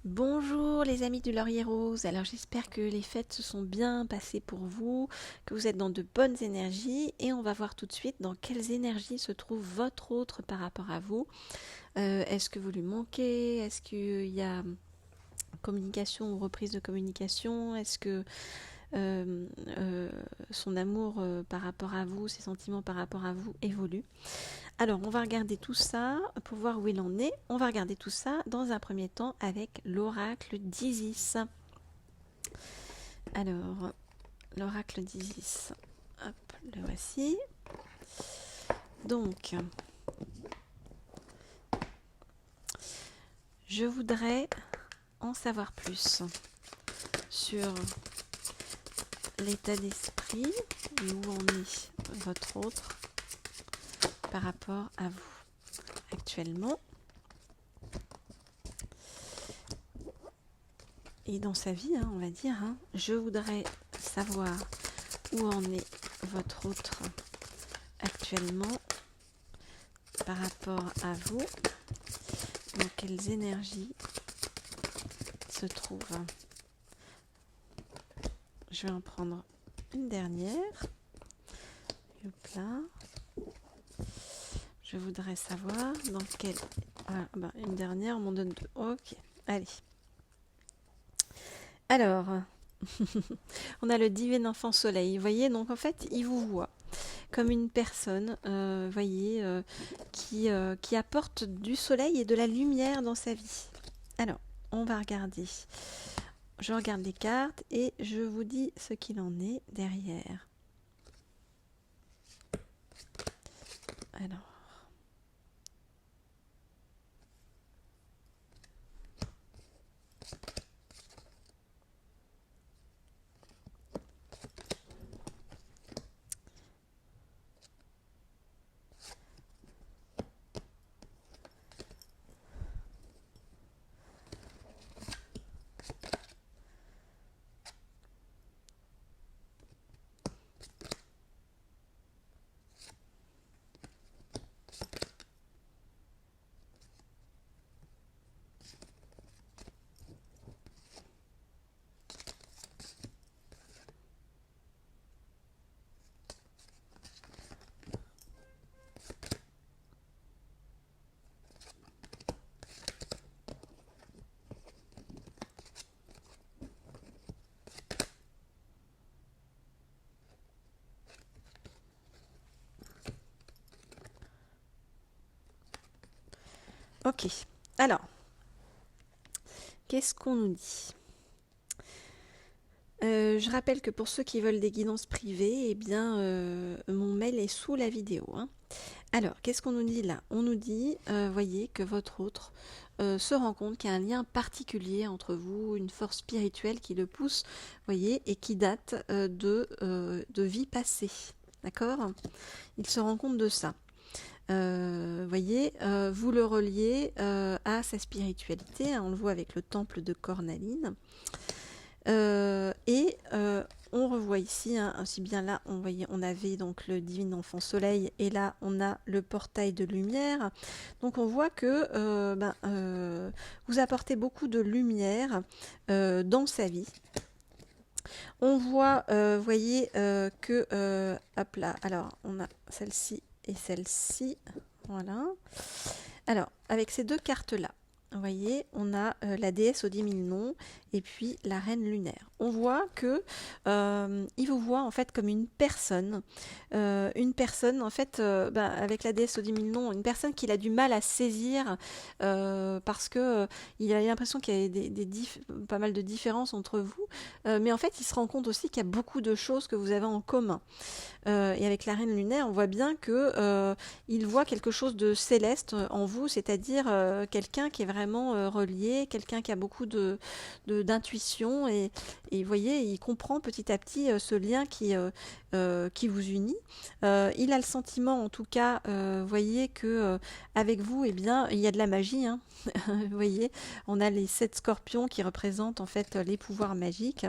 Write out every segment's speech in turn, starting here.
Bonjour les amis du Laurier Rose, alors j'espère que les fêtes se sont bien passées pour vous, que vous êtes dans de bonnes énergies et on va voir tout de suite dans quelles énergies se trouve votre autre par rapport à vous. Est-ce que vous lui manquez? Est-ce qu'il y a communication ou reprise de communication? Est-ce que euh, euh, son amour par rapport à vous, ses sentiments par rapport à vous évoluent? Alors, on va regarder tout ça pour voir où il en est. On va regarder tout ça dans un premier temps avec l'oracle d'Isis. Alors, l'oracle d'Isis. Hop, le voici. Donc, je voudrais en savoir plus sur l'état d'esprit et où en est votre autre par rapport à vous actuellement et dans sa vie, on va dire. Je voudrais savoir où en est votre autre actuellement par rapport à vous, dans quelles énergies se trouvent. Je vais en prendre une dernière. Hop là. Je voudrais savoir dans quelle... Voilà, une dernière, on m'en donne deux. Ok, allez. Alors, on a le divin enfant soleil. Vous voyez, donc en fait, il vous voit comme une personne, voyez, qui apporte du soleil et de la lumière dans sa vie. Alors, on va regarder. Je regarde les cartes et je vous dis ce qu'il en est derrière. Alors, ok. Alors, qu'est-ce qu'on nous dit? Je rappelle que pour ceux qui veulent des guidances privées, mon mail est sous la vidéo. Alors, qu'est-ce qu'on nous dit là? On nous dit, voyez, que votre autre se rend compte qu'il y a un lien particulier entre vous, une force spirituelle qui le pousse, voyez, et qui date de vie passée. D'accord? Il se rend compte de ça. Voyez, vous le reliez à sa spiritualité, on le voit avec le temple de Cornaline. On revoit ici, aussi bien là, on avait donc le divin enfant soleil, et là on a le portail de lumière. Donc on voit que vous apportez beaucoup de lumière dans sa vie. On voit, voyez, hop là, alors on a celle-ci et celle-ci, voilà. Alors, avec ces deux cartes-là, vous voyez, on a la déesse aux 10 000 noms et puis la reine lunaire. On voit que il vous voit en fait comme une personne en fait, avec la déesse aux 10 000 noms, une personne qu'il a du mal à saisir parce que il a l'impression qu'il y a pas mal de différences entre vous, mais en fait, il se rend compte aussi qu'il y a beaucoup de choses que vous avez en commun. Et avec la reine lunaire, on voit bien que il voit quelque chose de céleste en vous, c'est-à-dire quelqu'un qui est vraiment relié, quelqu'un qui a beaucoup d'intuition et vous voyez, il comprend petit à petit ce lien qui vous unit. Il a le sentiment, en tout cas, voyez que avec vous, eh bien, il y a de la magie. Vous voyez, on a les 7 scorpions qui représentent en fait les pouvoirs magiques.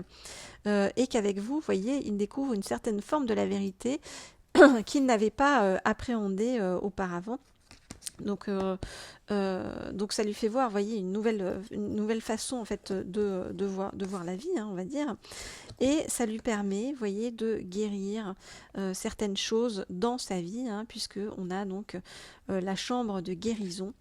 Et qu'avec vous, vous voyez, il découvre une certaine forme de la vérité qu'il n'avait pas appréhendée auparavant. Donc Donc ça lui fait voir, vous voyez, une nouvelle façon en fait de voir la vie, hein, on va dire. Et ça lui permet, vous voyez, de guérir certaines choses dans sa vie, hein, puisque on a donc la chambre de guérison.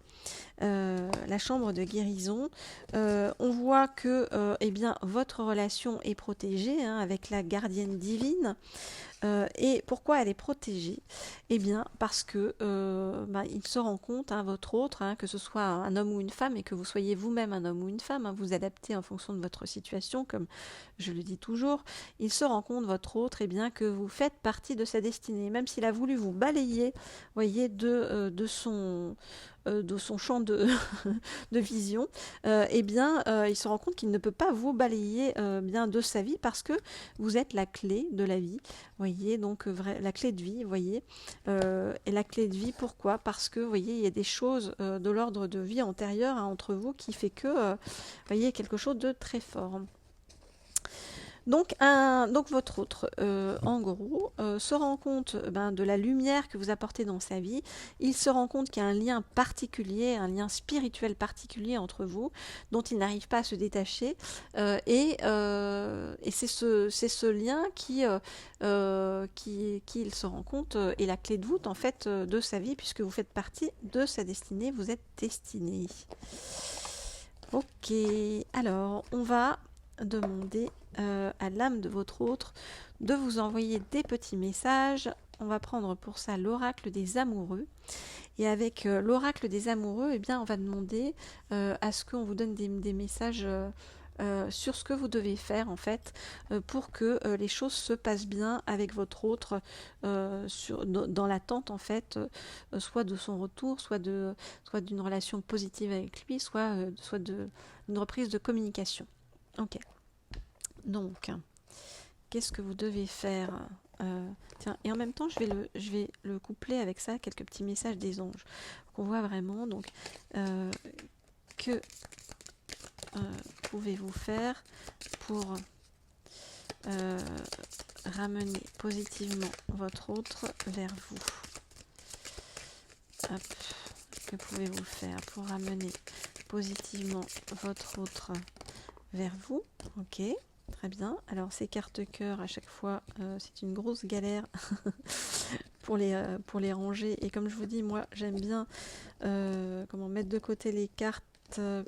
La chambre de guérison, on voit que eh bien, votre relation est protégée, hein, avec la gardienne divine. Et pourquoi elle est protégée? Eh bien, parce que il se rend compte, hein, votre autre, hein, que ce soit un homme ou une femme, et que vous soyez vous-même un homme ou une femme, hein, vous adaptez en fonction de votre situation, comme je le dis toujours, il se rend compte, votre autre, eh bien, que vous faites partie de sa destinée. Même s'il a voulu vous balayer, voyez, de son champ de, de vision, eh bien, il se rend compte qu'il ne peut pas vous balayer bien de sa vie, parce que vous êtes la clé de la vie. Voyez, donc la clé de vie, voyez. Et la clé de vie, pourquoi? Parce que, vous voyez, il y a des choses de l'ordre de vie antérieure, hein, entre vous, qui fait que, voyez, quelque chose de très fort. Donc votre autre, en gros, se rend compte de la lumière que vous apportez dans sa vie. Il se rend compte qu'il y a un lien particulier, un lien spirituel particulier entre vous, dont il n'arrive pas à se détacher. Et c'est ce lien qui il se rend compte, est la clé de voûte en fait de sa vie, puisque vous faites partie de sa destinée, vous êtes destiné. Ok, alors on va demander à l'âme de votre autre de vous envoyer des petits messages. On va prendre pour ça l'oracle des amoureux. Et avec l'oracle des amoureux, eh bien, on va demander à ce qu'on vous donne des messages sur ce que vous devez faire en fait pour que les choses se passent bien avec votre autre dans l'attente en fait, soit de son retour, soit d'une relation positive avec lui, soit d'une reprise de communication. Ok. Donc, qu'est-ce que vous devez faire? Tiens, et en même temps, je vais le coupler avec ça, quelques petits messages des anges. On voit vraiment, donc, que pouvez-vous faire pour ramener positivement votre autre vers vous? Hop. Que pouvez-vous faire pour ramener positivement votre autre vers vous? Ok. Très bien. Alors ces cartes cœur, à chaque fois, c'est une grosse galère pour les ranger. Et comme je vous dis, moi, j'aime bien mettre de côté les cartes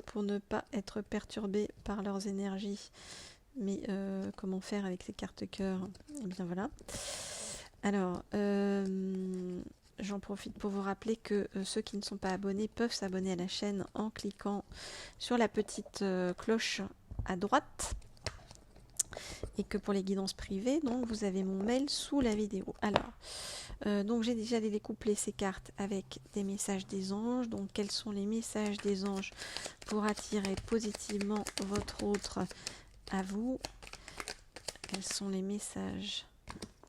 pour ne pas être perturbée par leurs énergies. Mais comment faire avec ces cartes cœur? Eh bien voilà. Alors, j'en profite pour vous rappeler que ceux qui ne sont pas abonnés peuvent s'abonner à la chaîne en cliquant sur la petite cloche à droite. Et que pour les guidances privées, donc vous avez mon mail sous la vidéo. Alors, donc j'ai déjà découplé ces cartes avec des messages des anges. Donc quels sont les messages des anges pour attirer positivement votre autre à vous? Quels sont les messages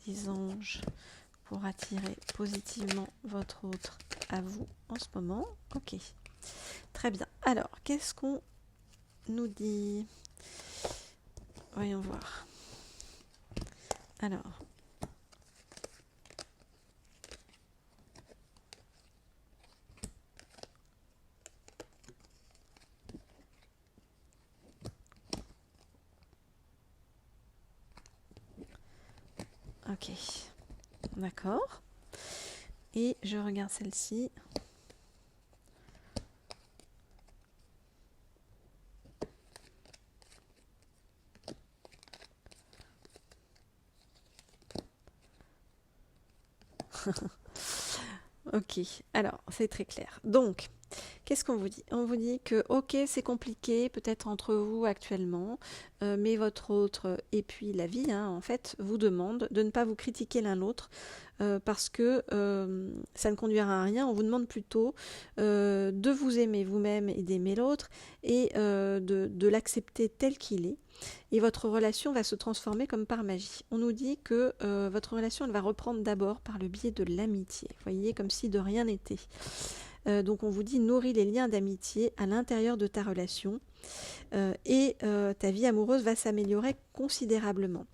des anges pour attirer positivement votre autre à vous en ce moment? Ok, très bien. Alors, qu'est-ce qu'on nous dit? Voyons voir. Alors, ok, d'accord. Et je regarde celle-ci. Ok, alors c'est très clair. Donc, qu'est-ce qu'on vous dit? On vous dit que ok, c'est compliqué peut-être entre vous actuellement, mais votre autre et puis la vie, hein, en fait, vous demande de ne pas vous critiquer l'un l'autre parce que ça ne conduira à rien. On vous demande plutôt de vous aimer vous-même et d'aimer l'autre et de l'accepter tel qu'il est. Et votre relation va se transformer comme par magie. On nous dit que votre relation elle va reprendre d'abord par le biais de l'amitié. Vous voyez, comme si de rien n'était. Donc on vous dit nourris les liens d'amitié à l'intérieur de ta relation. Ta vie amoureuse va s'améliorer considérablement.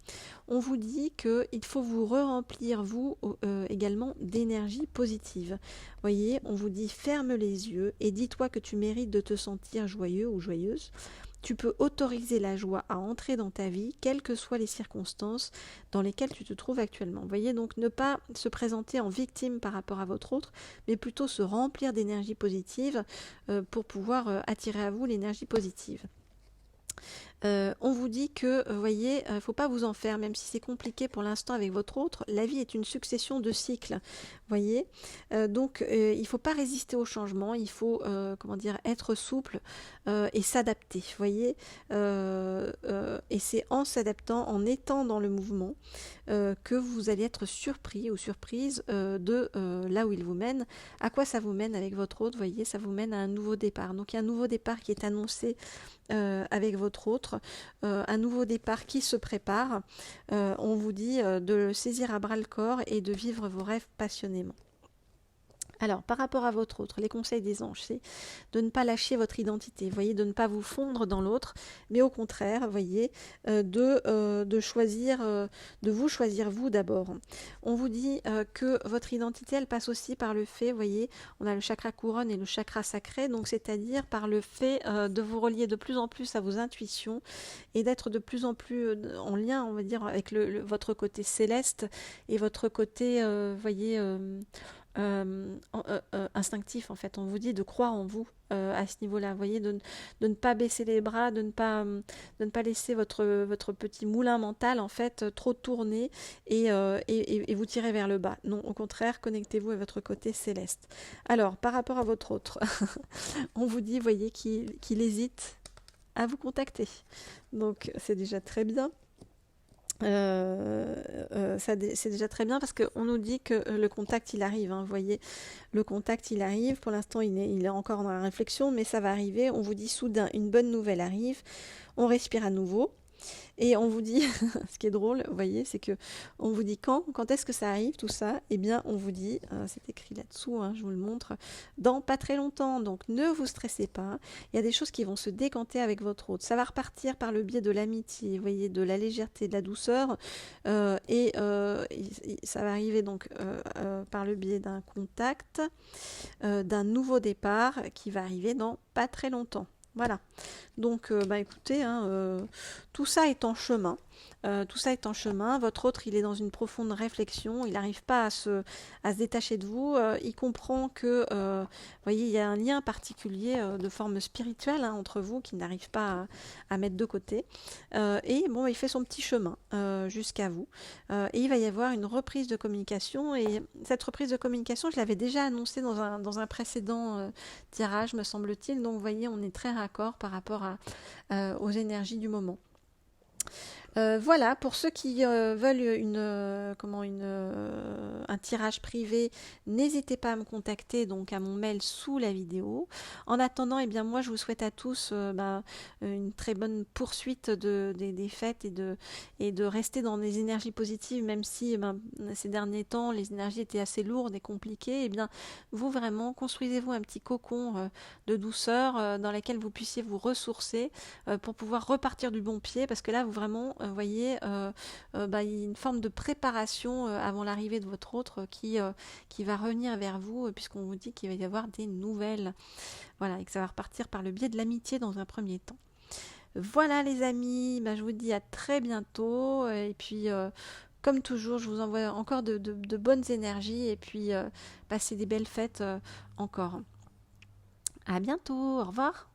On vous dit qu'il faut vous re-remplir, vous, également, d'énergie positive. Voyez, on vous dit ferme les yeux et dis-toi que tu mérites de te sentir joyeux ou joyeuse. Tu peux autoriser la joie à entrer dans ta vie, quelles que soient les circonstances dans lesquelles tu te trouves actuellement. Voyez, donc ne pas se présenter en victime par rapport à votre autre, mais plutôt se remplir d'énergie positive pour pouvoir attirer à vous l'énergie positive. On vous dit que, voyez, il ne faut pas vous en faire, même si c'est compliqué pour l'instant avec votre autre, la vie est une succession de cycles, voyez. Donc, il ne faut pas résister au changement, il faut, comment dire, être souple et s'adapter, voyez. Et c'est en s'adaptant, en étant dans le mouvement, que vous allez être surpris ou surprise de là où il vous mène. À quoi ça vous mène avec votre autre, voyez, ça vous mène à un nouveau départ. Donc, il y a un nouveau départ qui est annoncé avec votre autre, un nouveau départ qui se prépare. On vous dit de le saisir à bras le corps et de vivre vos rêves passionnément. Alors, par rapport à votre autre, les conseils des anges, c'est de ne pas lâcher votre identité, voyez, de ne pas vous fondre dans l'autre, mais au contraire, voyez, de choisir, de vous choisir vous d'abord. On vous dit que votre identité, elle passe aussi par le fait, voyez, on a le chakra couronne et le chakra sacré, donc c'est-à-dire par le fait de vous relier de plus en plus à vos intuitions et d'être de plus en plus en lien, on va dire, avec votre côté céleste et votre côté, voyez, instinctif en fait. On vous dit de croire en vous à ce niveau-là, vous voyez, de ne pas baisser les bras, de ne pas laisser votre petit moulin mental en fait trop tourner et vous tirer vers le bas. Non, au contraire, connectez-vous à votre côté céleste. Alors, par rapport à votre autre, on vous dit, voyez, qu'il hésite à vous contacter. Donc, c'est déjà très bien. C'est déjà très bien parce qu'on nous dit que le contact il arrive, hein, vous voyez, le contact il arrive, pour l'instant il est encore dans la réflexion, mais ça va arriver. On vous dit soudain une bonne nouvelle arrive, on respire à nouveau. Et on vous dit, ce qui est drôle, vous voyez, c'est que on vous dit quand est-ce que ça arrive tout ça. Eh bien, on vous dit, c'est écrit là-dessous, hein, je vous le montre, dans pas très longtemps. Donc, ne vous stressez pas. Il y a des choses qui vont se décanter avec votre autre. Ça va repartir par le biais de l'amitié, vous voyez, de la légèreté, de la douceur, et ça va arriver donc par le biais d'un contact, d'un nouveau départ qui va arriver dans pas très longtemps. Voilà. Donc, écoutez, hein, tout ça est en chemin. Tout ça est en chemin. Votre autre, il est dans une profonde réflexion. Il n'arrive pas à se détacher de vous. Il comprend que, voyez, il y a un lien particulier de forme spirituelle hein, entre vous qu'il n'arrive pas à mettre de côté. Et bon, il fait son petit chemin jusqu'à vous. Et il va y avoir une reprise de communication. Et cette reprise de communication, je l'avais déjà annoncée dans un précédent tirage, me semble-t-il. Donc, vous voyez, on est très raccord par rapport aux énergies du moment. Voilà, pour ceux qui veulent un tirage privé, n'hésitez pas à me contacter donc à mon mail sous la vidéo. En attendant, eh bien moi je vous souhaite à tous une très bonne poursuite des fêtes et de rester dans des énergies positives, même si ces derniers temps les énergies étaient assez lourdes et compliquées. Eh bien vous vraiment construisez-vous un petit cocon de douceur dans lequel vous puissiez vous ressourcer pour pouvoir repartir du bon pied, parce que là vous vraiment vous voyez, il y a une forme de préparation avant l'arrivée de votre autre qui va revenir vers vous, puisqu'on vous dit qu'il va y avoir des nouvelles. Voilà, et que ça va repartir par le biais de l'amitié dans un premier temps. Voilà les amis, je vous dis à très bientôt, et puis comme toujours, je vous envoie encore de bonnes énergies, et puis passez des belles fêtes encore. À bientôt, au revoir.